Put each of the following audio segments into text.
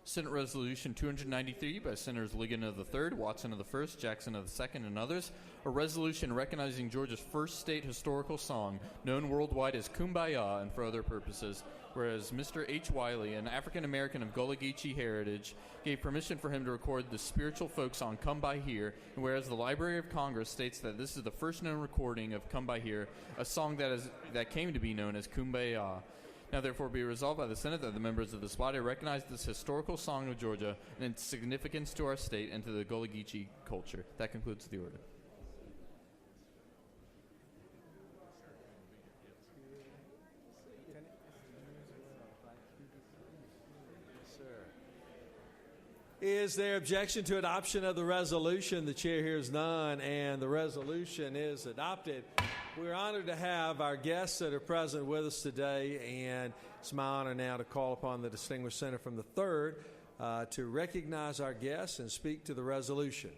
Senate Resolution 293 by Senators Ligon of the 3rd, Watson of the 1st, Jackson of the 2nd, and others. A resolution recognizing Georgia's first state historical song, known worldwide as Kumbaya and for other purposes. Whereas Mr. H. Wiley, an African-American of Gullah Geechee heritage, gave permission for him to record the spiritual folk song Come By Here, and whereas the Library of Congress states that this is the first known recording of Come By Here, a song that came to be known as Kumbaya. Now therefore be resolved by the Senate that the members of this body recognize this historical song of Georgia and its significance to our state and to the Gullah Geechee culture. That concludes the order. Is there objection to adoption of the resolution? The chair hears none, and the resolution is adopted. We're honored to have our guests that are present with us today, and it's my honor now to call upon the distinguished senator from the 3rd to recognize our guests and speak to the resolution.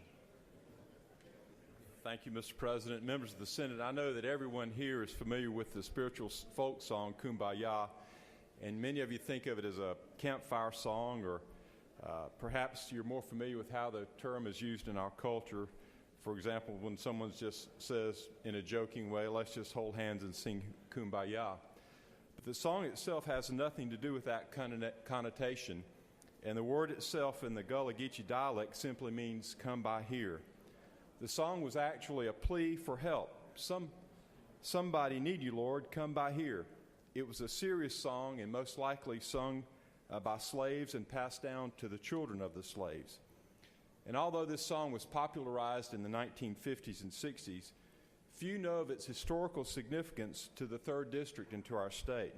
Thank you, Mr. President. Members of the Senate, I know that everyone here is familiar with the spiritual folk song, Kumbaya, and many of you think of it as a campfire song, or perhaps you're more familiar with how the term is used in our culture. For example, when someone just says in a joking way, let's just hold hands and sing Kumbaya. But the song itself has nothing to do with that connotation, and the word itself in the Gullah Geechee dialect simply means come by here. The song was actually a plea for help. Somebody need you, Lord, come by here. It was a serious song and most likely sung by slaves and passed down to the children of the slaves. And although this song was popularized in the 1950s and 60s, few know of its historical significance to the 3rd District and to our state.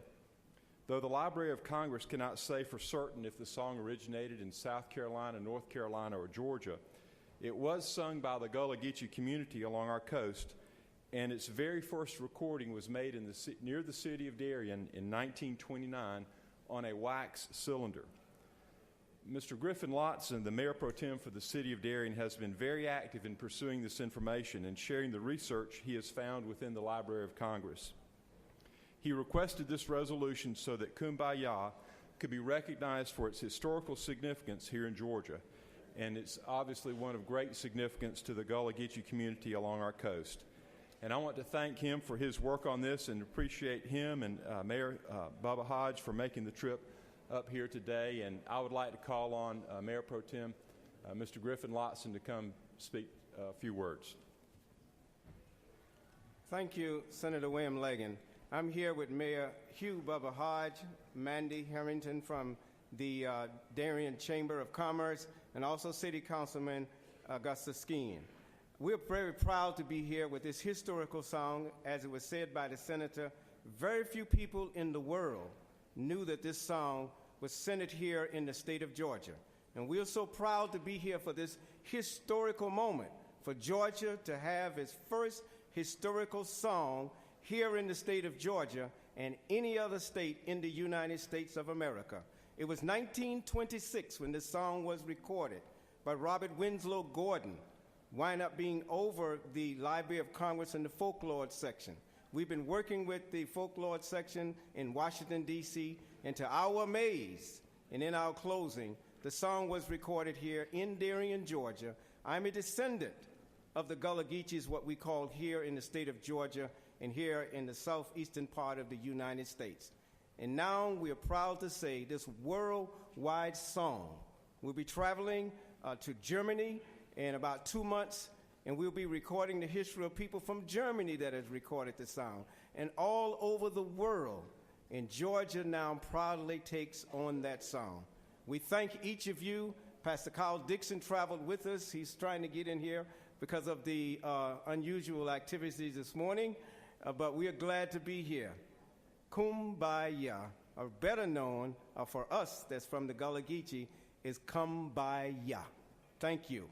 Though the Library of Congress cannot say for certain if the song originated in South Carolina, North Carolina, or Georgia, it was sung by the Gullah Geechee community along our coast, and its very first recording was made near the city of Darien in 1929 on a wax cylinder. Mr. Griffin Lotson, the Mayor Pro Tem for the City of Darien, has been very active in pursuing this information and sharing the research he has found within the Library of Congress. He requested this resolution so that Kumbaya could be recognized for its historical significance here in Georgia, and it's obviously one of great significance to the Gullah Geechee community along our coast. And I want to thank him for his work on this and appreciate him and Mayor Bubba Hodge for making the trip up here today. And I would like to call on Mayor Pro Tem Mr. Griffin Lotson to come speak a few words. Thank you, Senator William Legan. I'm here with Mayor Hugh Bubba Hodge, Mandy Harrington from the Darien Chamber of Commerce, and also City Councilman Augustus Skeen. We're very proud to be here with this historical song. As it was said by the senator, very few people in the world knew that this song was centered here in the state of Georgia. And we're so proud to be here for this historical moment, for Georgia to have its first historical song here in the state of Georgia and any other state in the United States of America. It was 1926 when this song was recorded by Robert Winslow Gordon, wind up being over the Library of Congress in the folklore section. We've been working with the folklore section in Washington, D.C., and to our amaze, and in our closing, the song was recorded here in Darien, Georgia. I'm a descendant of the Gullah Geechees, what we call here in the state of Georgia and here in the southeastern part of the United States. And now we are proud to say this worldwide song will be traveling to Germany in about 2 months, and we'll be recording the history of people from Germany that has recorded the song, and all over the world. And Georgia now proudly takes on that song. We thank each of you. Pastor Carl Dixon traveled with us. He's trying to get in here because of the unusual activities this morning, but we are glad to be here. Kumbaya, or better known for us that's from the Gullah Geechee, is Kumbaya. Thank you.